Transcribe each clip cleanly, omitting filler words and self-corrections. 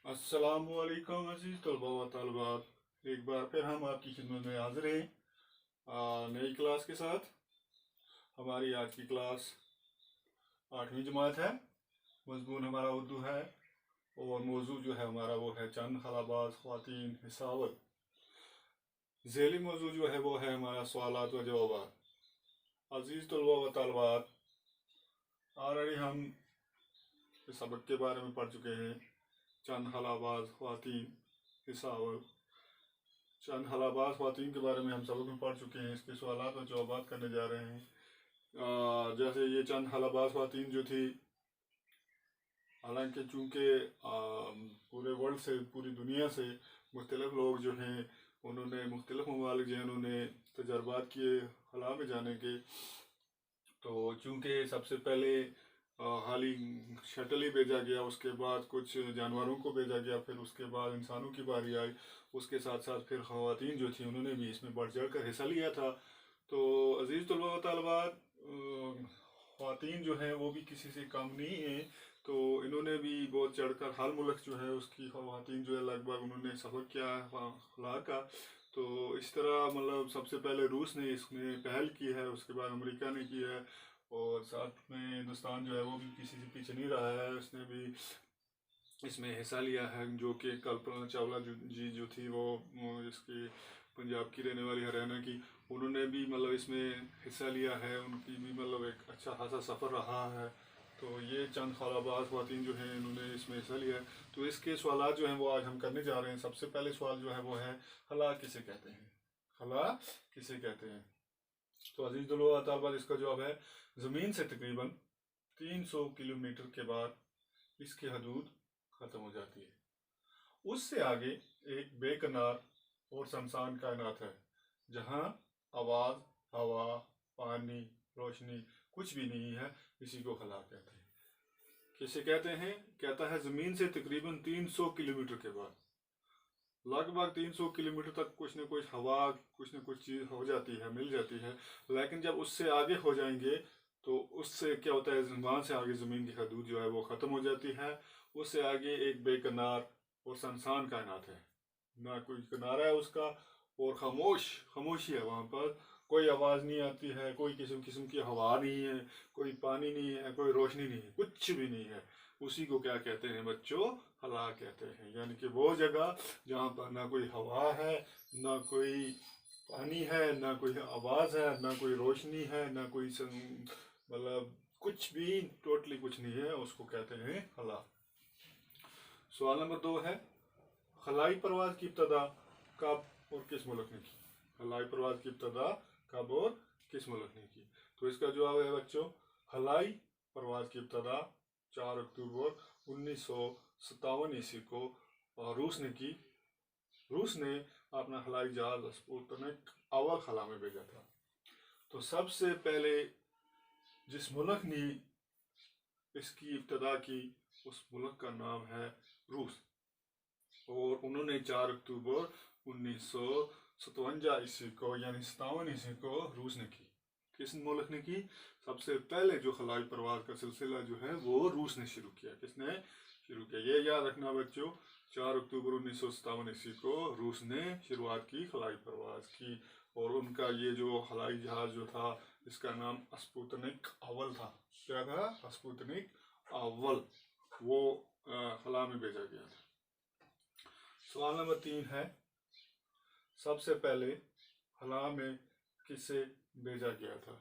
अस्सलाम वालेकुम अजीज़ तलबा व तलबात। एक बार फिर हम आपकी खिदमत में हाजिर हैं नई क्लास के साथ। हमारी आज की क्लास 8वीं जमात है। मज़मून हमारा उर्दू है और मौजू जो है हमारा वो है चंद खलाबाज ख़वातीन हिसावल। ज़ैली मौजू जो है वो है हमारा सवालात व जवाबात। अजीज़ तलबा व तलबात, ऑलरेडी हम इस सबक के बारे में पढ़ चुके हैं। चंद खलाबाज ख़वातीन हिसावल, चंद खलाबाज ख़वातीन के बारे में हम सबक में पढ़ चुके हैं। इसके सवालात और जवाबात करने जा रहे हैं। जैसे ये चंद खलाबाज ख़वातीन जो थी, हालांकि चूँकि पूरे वर्ल्ड से, पूरी दुनिया से मुख्तलिफ लोग जो हैं उन्होंने मुख्तलिफ ममालिक जो हैं उन्होंने तजर्बात किए खला में जाने के। तो चूँकि सबसे पहले खाली शटल ही भेजा गया, उसके बाद कुछ जानवरों को भेजा गया, फिर उसके बाद इंसानों की बारी आई। उसके साथ साथ फिर ख़वातीन जो थी उन्होंने भी इसमें बढ़ चढ़ कर हिस्सा लिया था। तो अज़ीज़ तलबा व तलबात, ख़वातीन जो हैं वो भी किसी से कम नहीं है। तो इन्होंने भी बहुत चढ़कर, हर मुल्क जो है उसकी ख़वातीन जो है लगभग उन्होंने सफ़र किया है खला का। तो इस तरह मतलब सबसे पहले रूस ने इसमें पहल की है, उसके बाद अमेरिका ने की है, और साथ में हिंदुस्तान जो है वो भी किसी से पीछे नहीं रहा है, उसने भी इसमें हिस्सा लिया है। जो कि कल्पना चावला जी जो थी वो इसकी पंजाब की रहने वाली, हरियाणा की, उन्होंने भी मतलब इसमें हिस्सा लिया है। उनकी भी मतलब एक अच्छा खासा सफ़र रहा है। तो ये चंद खलाबाज ख़वातीन जो हैं इन्होंने इसमें हिस्सा लिया है। तो इसके सवाल जो हैं वो आज हम करने जा रहे हैं। सबसे पहले सवाल जो है वो है, खला किसे कहते हैं? खला किसे कहते हैं? तो अजीज़ तलबा, इसका जवाब है, ज़मीन से तकरीबन 300 किलोमीटर के बाद इसकी हदूद ख़त्म हो जाती है। उससे आगे एक बेकनार और सुनसान कायनात है, जहाँ आवाज़, हवा, पानी, रोशनी कुछ भी नहीं है। इसी को खला कहते हैं। किसे कहते हैं? कहता है ज़मीन से तकरीबन 300 किलोमीटर के बाद, लगभग 300 किलोमीटर तक कुछ न कुछ हवा, कुछ न कुछ चीज़ हो जाती है, मिल जाती है। लेकिन जब उससे आगे हो जाएंगे तो उससे क्या होता है, वहाँ से आगे ज़मीन की हदूद जो है वो ख़त्म हो जाती है। उससे आगे एक बेकनार और सुनसान कायनात है, ना कोई किनारा है उसका, और खामोशी है। वहाँ पर कोई आवाज़ नहीं आती है, कोई किस्म किस्म की हवा नहीं है, कोई पानी नहीं है, कोई रोशनी नहीं है, कुछ भी नहीं है। उसी को क्या कहते हैं बच्चों? खला कहते हैं। यानी कि वो जगह जहाँ पर ना कोई हवा है, ना कोई पानी है, ना कोई आवाज़ है, ना कोई रोशनी है, ना कोई मतलब कुछ भी, टोटली कुछ नहीं है, उसको कहते हैं खला। सवाल नंबर 2 है, खलाई परवाज़ की इब्तदा कब और किस मुल्क ने की? खलाई परवाज़ की इब्तदा कब और किस मुल्क ने की? तो इसका जवाब है बच्चों, खलाई परवाज़ की इब्तदा 4 अक्टूबर 1957 ईस्वी को रूस ने की। रूस ने अपना खलाई जहाज स्पुतनिक अव्वल खला में भेजा था। तो सबसे पहले जिस मुल्क ने इसकी इब्तदा की, उस मुल्क का नाम है रूस, और उन्होंने 4 अक्टूबर 1957 ईस्वी को, यानी 57 ईस्वी को रूस ने की। किस मुल्क ने की? सबसे पहले जो खलाई परवाज का सिलसिला जो है वो रूस ने शुरू किया। किसने शुरू किया? ये याद रखना बच्चों, 4 अक्टूबर 1957 ईस्वी को रूस ने शुरुआत की खलाई परवाज की। और उनका ये जो खलाई जहाज जो था, इसका नाम स्पुतनिक अव्वल था। क्या था? स्पुतनिक अव्वल। वो खला में भेजा गया था। सवाल नंबर 3 है, सबसे पहले खला में किसे भेजा गया था?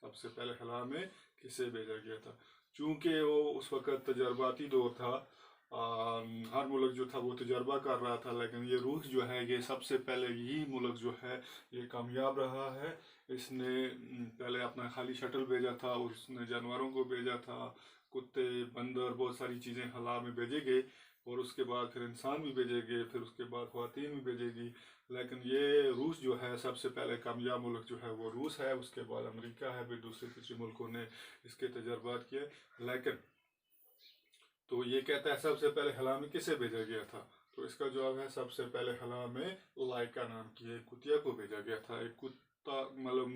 सबसे पहले खला में किसे भेजा गया था? चूँकि वो उस वक़्त तजर्बाती दौर था, हर मुल्क जो था वो तजर्बा कर रहा था, लेकिन ये रूस जो है ये सबसे पहले यही मुल्क जो है ये कामयाब रहा है। इसने पहले अपना खाली शटल भेजा था, उसने जानवरों को भेजा था, कुत्ते, बंदर, बहुत सारी चीज़ें खला में भेजे गए, और उसके बाद फिर इंसान भी भेजेंगे, फिर उसके बाद ख़वातीन भी भेजेगी। लेकिन ये रूस जो है सबसे पहले कामयाब मुल्क जो है वो रूस है। उसके बाद अमेरिका है, फिर दूसरे तीसरे मुल्कों ने इसके तजर्बात किए। लेकिन तो ये कहता है सबसे पहले खला में किसे भेजा गया था? तो इसका जवाब है, सबसे पहले खला में लाइका नाम की एक कुतिया को भेजा गया था। एक कुत्ता, मतलब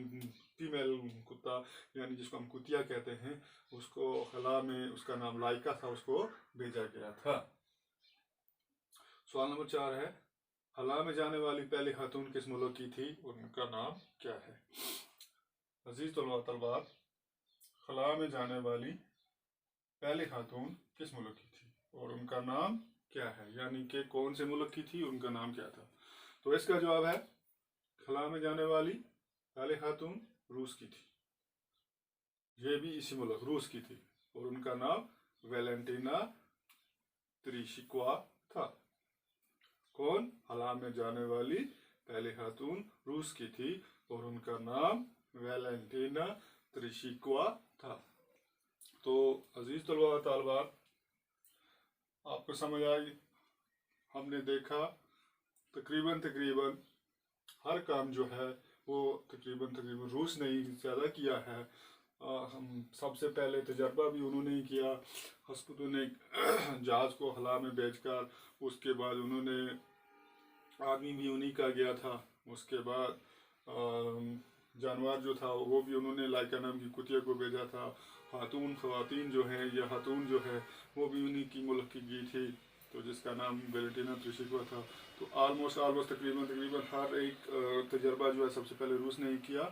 फीमेल कुत्ता, यानी जिसको हम कुतिया कहते हैं, उसको खला में, उसका नाम लाइका था, उसको भेजा गया था। سوال نمبر 4 ہے خلا میں جانے والی پہلی خاتون کس ملک کی تھی اور ان کا نام کیا ہے؟ عزیز طلباء طالبات، خلا میں جانے والی پہلی خاتون کس ملک کی تھی اور ان کا نام کیا ہے، یعنی کہ کون سے ملک کی تھی، ان کا نام کیا تھا؟ تو اس کا جواب ہے خلا میں جانے والی پہلی خاتون روس کی تھی، یہ بھی اسی ملک روس کی تھی، اور ان کا نام ویلنٹینا تریشکوا تھا۔ کون؟ خلا میں جانے والی پہلی خاتون روس کی تھی اور ان کا نام ویلنٹینا تریشکوا تھا۔ تو عزیز طلباء و طالبات، آپ کو سمجھ آئی؟ ہم نے دیکھا تقریباً ہر کام جو ہے وہ تقریباً روس نے ہی زیادہ کیا ہے۔ ہم سب سے پہلے تجربہ بھی انہوں نے ہی کیا، ہسپتوں نے جہاز کو خلا میں بیچ کر، اس کے بعد انہوں نے آدمی بھی انہی کا گیا تھا، اس کے بعد جانور جو تھا وہ بھی انہوں نے لائکا نام کی کتیا کو بھیجا تھا، خواتین جو ہیں یا خاتون جو ہے وہ بھی انہی کی ملک کی گئی تھی، تو جس کا نام ویلنٹینا تریشکوا تھا۔ تو آلموسٹ تقریباً ہر ایک تجربہ جو ہے سب سے پہلے روس نے ہی کیا،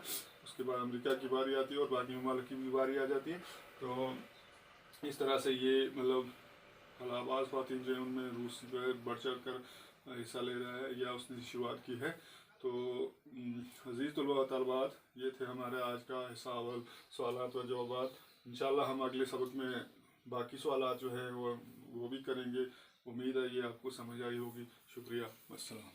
اس کے بعد امریکہ کی باری آتی ہے اور باقی ممالک کی بھی باری آ جاتی ہے۔ تو اس طرح سے یہ خلا باز خواتین جو ہیں ان میں روس جو ہے بڑھ چڑھ کر حصہ لے رہا ہے یا اس نے شروعات کی ہے۔ تو عزیز طلباء و طالبات، یہ تھے ہمارے آج کا حصہ اول سوالات و جوابات۔ انشاءاللہ ہم اگلے سبق میں باقی سوالات جو ہے وہ بھی کریں گے۔ امید ہے یہ آپ کو سمجھ آئی ہوگی۔ شکریہ، السلام۔